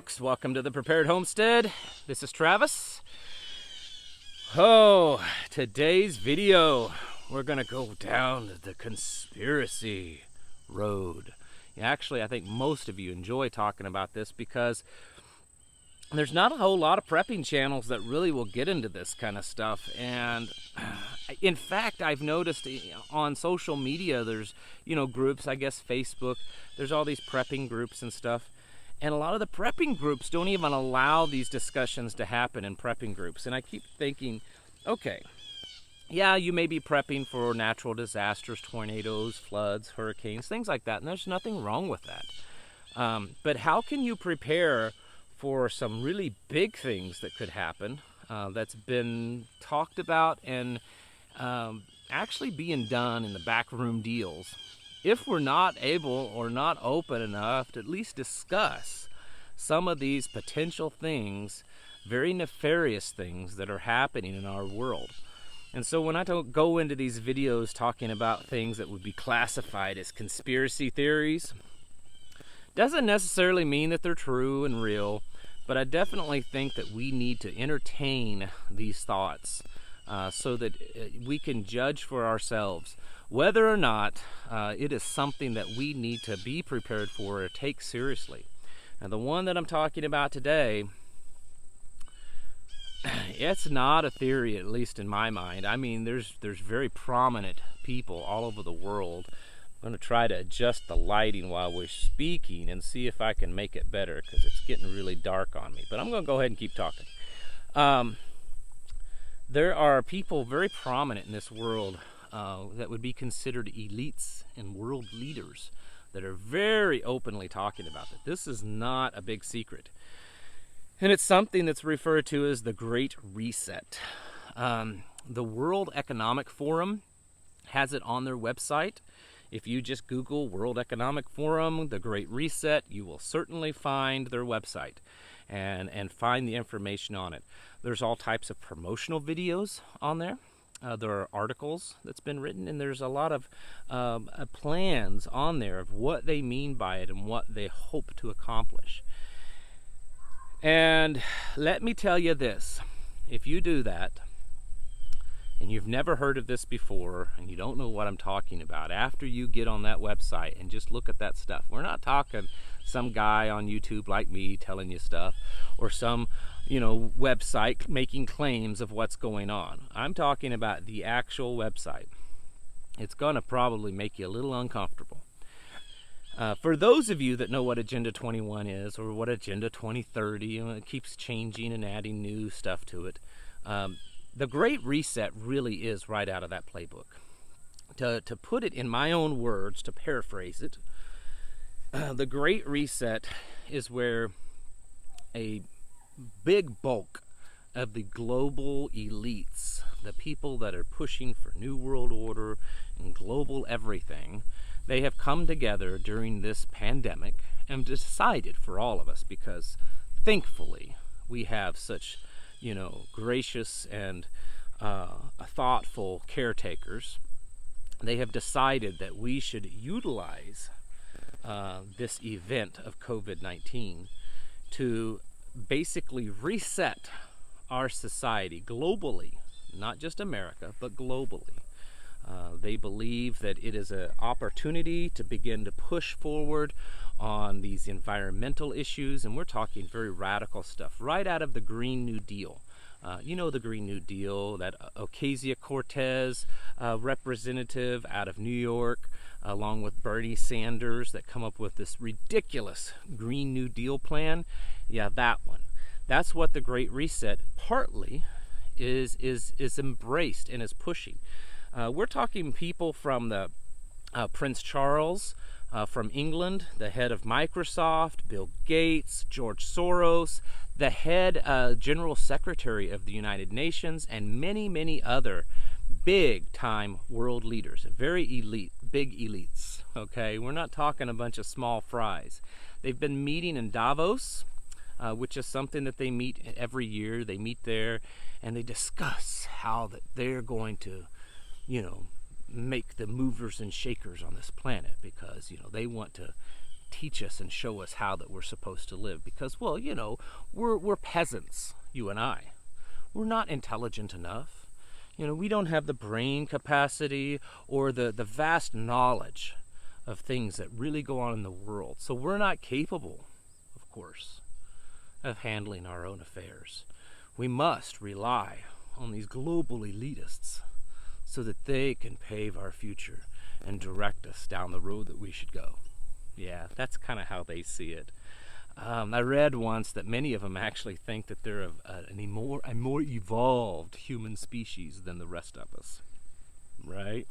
folks, welcome to the Prepared Homestead. This is Travis. Today's video, we're gonna go down the conspiracy road. Actually, I think most of you enjoy talking about this because there's not a whole lot of prepping channels that really will get into this kind of stuff. And in fact, I've noticed on social media, there's, groups, I guess Facebook, there's all these prepping groups and stuff. And a lot of the prepping groups don't even allow these discussions to happen in prepping groups. And I keep thinking, okay, yeah, you may be prepping for natural disasters, tornadoes, floods, hurricanes, things like that. And there's nothing wrong with that. But how can you prepare for some really big things that could happen that's been talked about and actually being done in the backroom deals, if we're not able or not open enough to at least discuss some of these potential things, very nefarious things that are happening in our world. And so when I go into these videos talking about things that would be classified as conspiracy theories, doesn't necessarily mean that they're true and real, but I definitely think that we need to entertain these thoughts so that we can judge for ourselves whether or not it is something that we need to be prepared for or take seriously. Now, the one that I'm talking about today, it's not a theory, at least in my mind. I mean, there's very prominent people all over the world. I'm going to try to adjust the lighting while we're speaking and see if I can make it better because it's getting really dark on me. But I'm going to go ahead and keep talking. There are people very prominent in this world that would be considered elites and world leaders that are very openly talking about it. This is not a big secret. And it's something that's referred to as the Great Reset. The World Economic Forum has it on their website. If you just Google World Economic Forum, the Great Reset, you will certainly find their website and find the information on it. There's all types of promotional videos on there. There are articles that's been written, and there's a lot of plans on there of what they mean by it and what they hope to accomplish. And let me tell you this, if you do that, and you've never heard of this before, and you don't know what I'm talking about, after you get on that website and just look at that stuff, we're not talking some guy on YouTube like me telling you stuff, or some, website making claims of what's going on. I'm talking about the actual website. It's going to probably make you a little uncomfortable. For those of you that know what Agenda 21 is, or what Agenda 2030, it keeps changing and adding new stuff to it. The Great Reset really is right out of that playbook. To put it in my own words, to paraphrase it, the Great Reset is where a big bulk of the global elites, the people that are pushing for New World Order and global everything, they have come together during this pandemic and decided for all of us, because thankfully we have such gracious and thoughtful caretakers. They have decided that we should utilize this event of COVID-19 to basically reset our society globally, not just America, but globally. They believe that it is an opportunity to begin to push forward on these environmental issues, and we're talking very radical stuff right out of the Green New Deal. The Green New Deal, that Ocasio-Cortez representative out of New York, along with Bernie Sanders, that come up with this ridiculous Green New Deal plan. Yeah, that one. That's what the Great Reset partly is embraced and is pushing. We're talking people from the Prince Charles, from England, the head of Microsoft, Bill Gates, George Soros, the head General Secretary of the United Nations, and many, many other big-time world leaders, very elite, big elites, okay? We're not talking a bunch of small fries. They've been meeting in Davos, which is something that they meet every year. They meet there, and they discuss how that they're going to, make the movers and shakers on this planet, because, they want to teach us and show us how that we're supposed to live. Because, well, you know, we're peasants, you and I. We're not intelligent enough. You know, we don't have the brain capacity or the vast knowledge of things that really go on in the world. So we're not capable, of course, of handling our own affairs. We must rely on these global elitists so that they can pave our future and direct us down the road that we should go. Yeah, that's kind of how they see it. I read once that many of them actually think that they're a more evolved human species than the rest of us, right?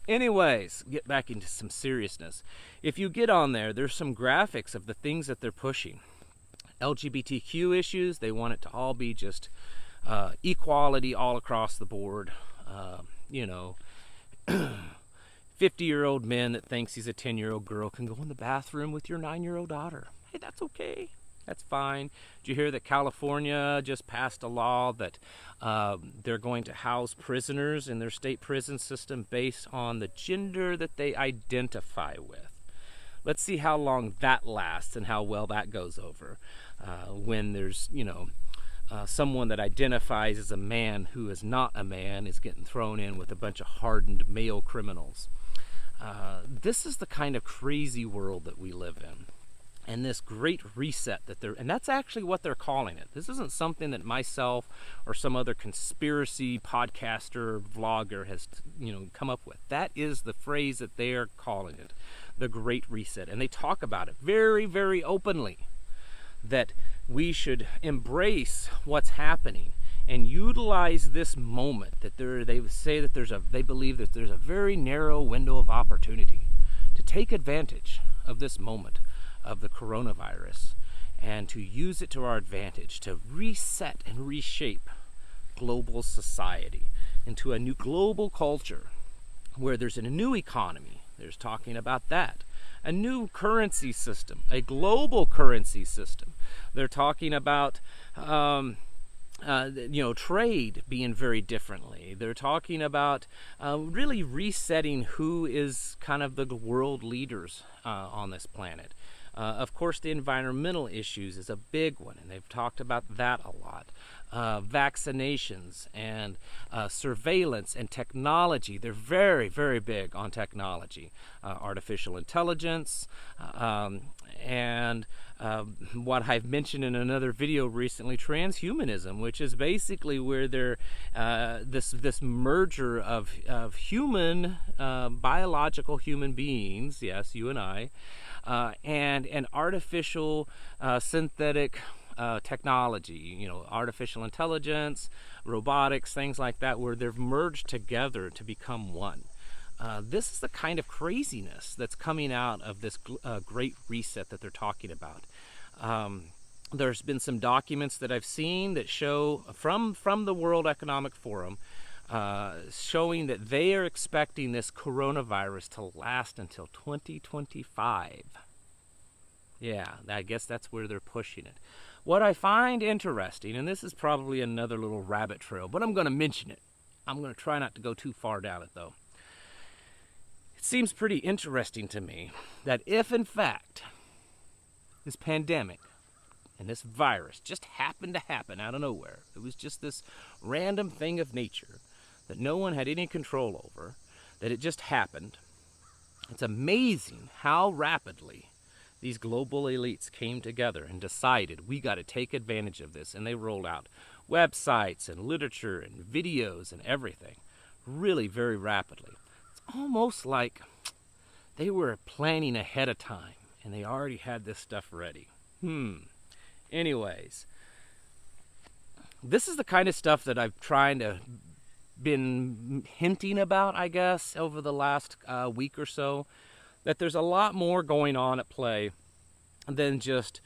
Anyways, get back into some seriousness. If you get on there, there's some graphics of the things that they're pushing. LGBTQ issues, they want it to all be just equality all across the board. You know, 50-year-old man that thinks he's a 10-year-old girl can go in the bathroom with your 9-year-old daughter. Hey, that's okay. That's fine. Did you hear that California just passed a law that they're going to house prisoners in their state prison system based on the gender that they identify with? Let's see how long that lasts and how well that goes over when there's, you know, someone that identifies as a man who is not a man is getting thrown in with a bunch of hardened male criminals. This is the kind of crazy world that we live in. And this great reset and that's actually what they're calling it. This isn't something that myself or some other conspiracy podcaster, vlogger has, you know, come up with. That is the phrase that they are calling it, the great reset. And they talk about it very, very openly, that we should embrace what's happening and utilize this moment that they say that they believe that there's a very narrow window of opportunity to take advantage of this moment of the coronavirus and to use it to our advantage to reset and reshape global society into a new global culture where there's a new economy. There's talking about that. A new currency system, a global currency system. They're talking about trade being very differently. They're talking about really resetting who is kind of the world leaders on this planet. Of course, the environmental issues is a big one, and they've talked about that a lot. Vaccinations and surveillance and technology. They're very, very big on technology. Artificial intelligence and what I've mentioned in another video recently, transhumanism, which is basically where they're this merger of human, biological human beings, yes, you and I, and an artificial synthetic technology, you know, artificial intelligence, robotics, things like that, where they've merged together to become one. This is the kind of craziness that's coming out of this great reset that they're talking about. There's been some documents that I've seen that show from the World Economic Forum showing that they are expecting this coronavirus to last until 2025. Yeah, I guess that's where they're pushing it. What I find interesting, and this is probably another little rabbit trail, but I'm going to mention it. I'm going to try not to go too far down it, though. It seems pretty interesting to me that if, in fact, this pandemic and this virus just happened to happen out of nowhere, it was just this random thing of nature that no one had any control over, that it just happened. It's amazing how rapidly these global elites came together and decided we got to take advantage of this, and they rolled out websites and literature and videos and everything really very rapidly. It's almost like they were planning ahead of time and they already had this stuff ready. Anyways, this is the kind of stuff that I've been hinting about, I guess, over the last week or so, that there's a lot more going on at play than just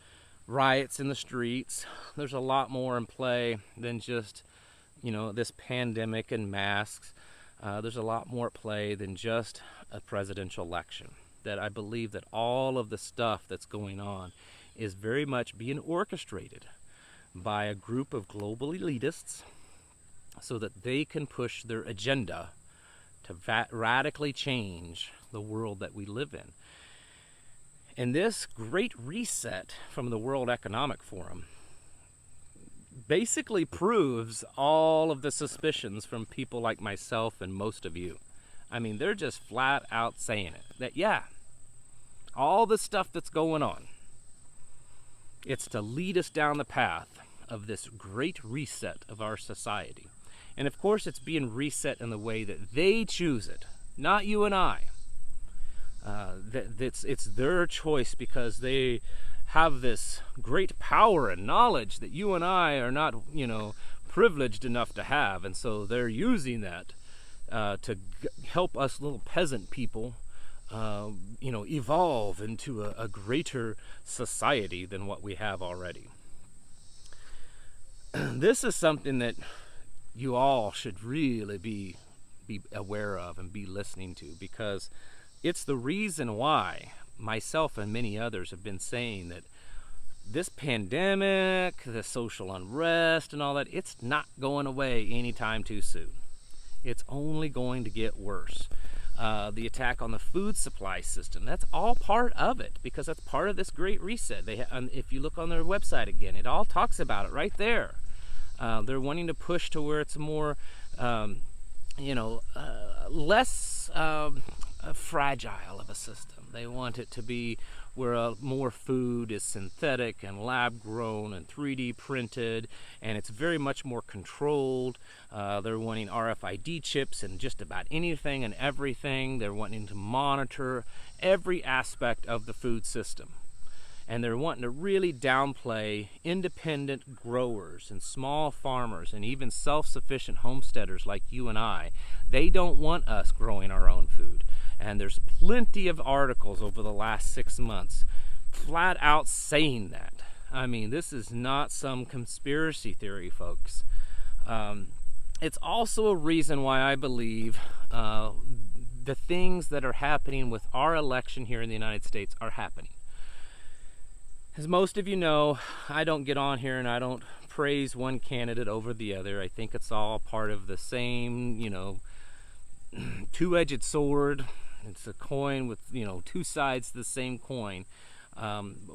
riots in the streets. There's a lot more in play than just, you know, this pandemic and masks. There's a lot more at play than just a presidential election. That I believe that all of the stuff that's going on is very much being orchestrated by a group of global elitists so that they can push their agenda to radically change the world that we live in. And this great reset from the World Economic Forum basically proves all of the suspicions from people like myself and most of you. I mean, they're just flat out saying it. That, yeah, all the stuff that's going on, it's to lead us down the path of this great reset of our society. And of course, it's being reset in the way that they choose it, not you and I. It's their choice because they have this great power and knowledge that you and I are not, privileged enough to have. And so they're using that to help us little peasant people, evolve into a greater society than what we have already. This is something that you all should really be aware of and be listening to, because it's the reason why myself and many others have been saying that this pandemic, the social unrest and all that, it's not going away anytime too soon. It's only going to get worse. The attack on the food supply system, that's all part of it, because that's part of this great reset. If you look on their website again, it all talks about it right there. They're wanting to push to where it's more, less fragile of a system. They want it to be where more food is synthetic and lab grown and 3D printed, and it's very much more controlled. They're wanting RFID chips and just about anything and everything. They're wanting to monitor every aspect of the food system. And they're wanting to really downplay independent growers and small farmers and even self-sufficient homesteaders like you and I. They don't want us growing our own food. And there's plenty of articles over the last 6 months flat out saying that. I mean, this is not some conspiracy theory, folks. It's also a reason why I believe the things that are happening with our election here in the United States are happening. As most of you know, I don't get on here and I don't praise one candidate over the other. I think it's all part of the same, two-edged sword. It's a coin with, two sides to the same coin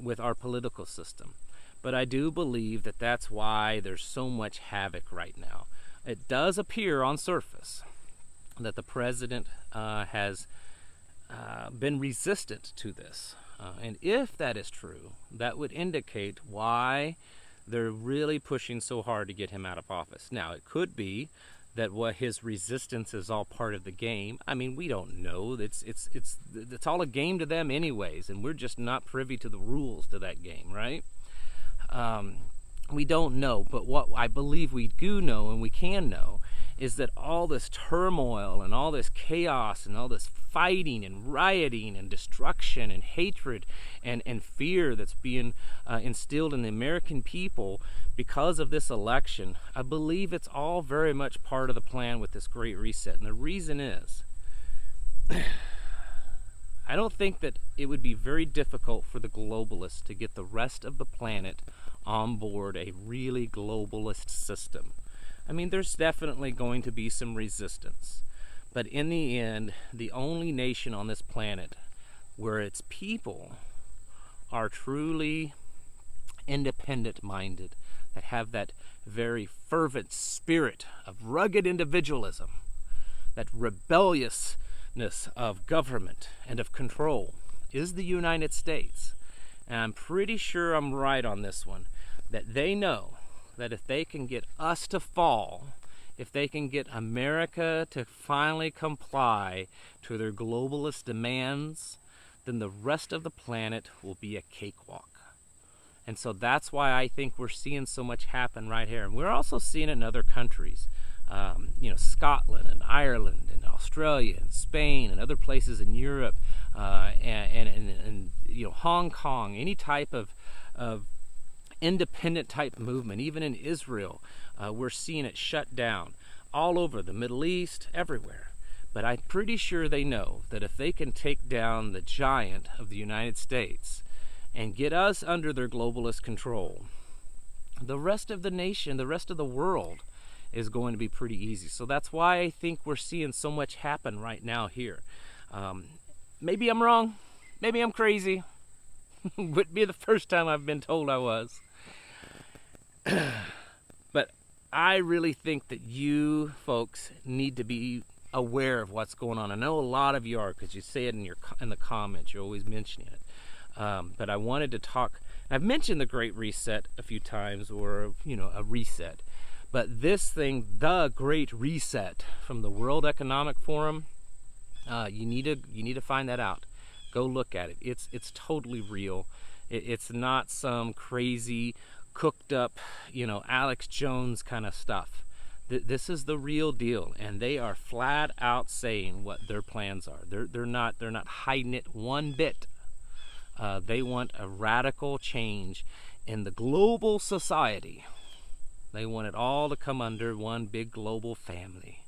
with our political system. But I do believe that that's why there's so much havoc right now. It does appear on surface that the president has been resistant to this. And if that is true, that would indicate why they're really pushing so hard to get him out of office. Now, it could be that what his resistance is all part of the game. I mean, we don't know. It's all a game to them anyways, and we're just not privy to the rules to that game, right? We don't know, but what I believe we do know and we can know is that all this turmoil and all this chaos and all this fighting and rioting and destruction and hatred and fear that's being instilled in the American people because of this election, I believe it's all very much part of the plan with this great reset. And the reason is, I don't think that it would be very difficult for the globalists to get the rest of the planet on board a really globalist system. I mean, there's definitely going to be some resistance. But in the end, the only nation on this planet where its people are truly independent-minded, that have that very fervent spirit of rugged individualism, that rebelliousness of government and of control, is the United States. And I'm pretty sure I'm right on this one, that they know that if they can get us to fall, if they can get America to finally comply to their globalist demands, then the rest of the planet will be a cakewalk. And so that's why I think we're seeing so much happen right here. And we're also seeing it in other countries. Scotland and Ireland and Australia and Spain and other places in Europe and Hong Kong, any type of independent type movement, even in Israel, we're seeing it shut down all over the Middle East, everywhere. But I'm pretty sure they know that if they can take down the giant of the United States and get us under their globalist control, the rest of the nation, the rest of the world is going to be pretty easy. So that's why I think we're seeing so much happen right now here. Maybe I'm wrong. Maybe I'm crazy. Wouldn't be the first time I've been told I was. But I really think that you folks need to be aware of what's going on. I know a lot of you are, because you say it in the comments. You're always mentioning it. But I wanted to talk. I've mentioned the Great Reset a few times, or a reset. But this thing, the Great Reset from the World Economic Forum, you need to find that out. Go look at it. It's totally real. It's not some crazy, cooked up, Alex Jones kind of stuff. This is the real deal, and they are flat out saying what their plans are. They're not hiding it one bit. They want a radical change in the global society. They want it all to come under one big global family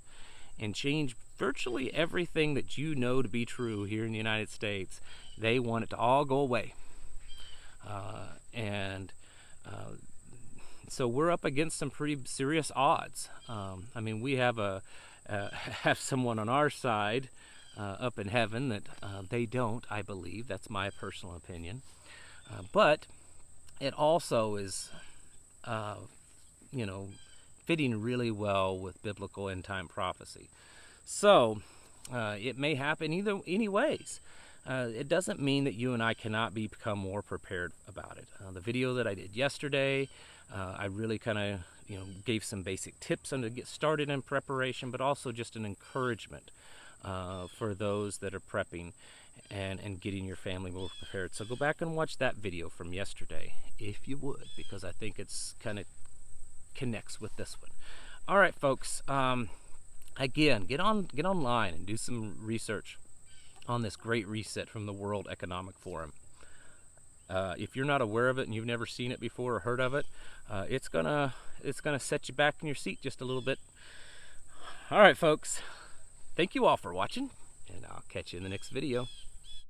and change virtually everything that you know to be true here in the United States. They want it to all go away. So we're up against some pretty serious odds. We have have someone on our side up in heaven that they don't, I believe. That's my personal opinion. But it also is, fitting really well with biblical end-time prophecy. So it may happen any ways. It doesn't mean that you and I cannot become more prepared about it. The video that I did yesterday, I really kind of gave some basic tips on to get started in preparation, but also just an encouragement for those that are prepping and getting your family more prepared. So go back and watch that video from yesterday, if you would, because I think it's kind of connects with this one. All right, folks. Again, get online and do some research on this Great Reset from the World Economic Forum. If you're not aware of it and you've never seen it before or heard of it, it's gonna set you back in your seat just a little bit. All right, folks. Thank you all for watching, and I'll catch you in the next video.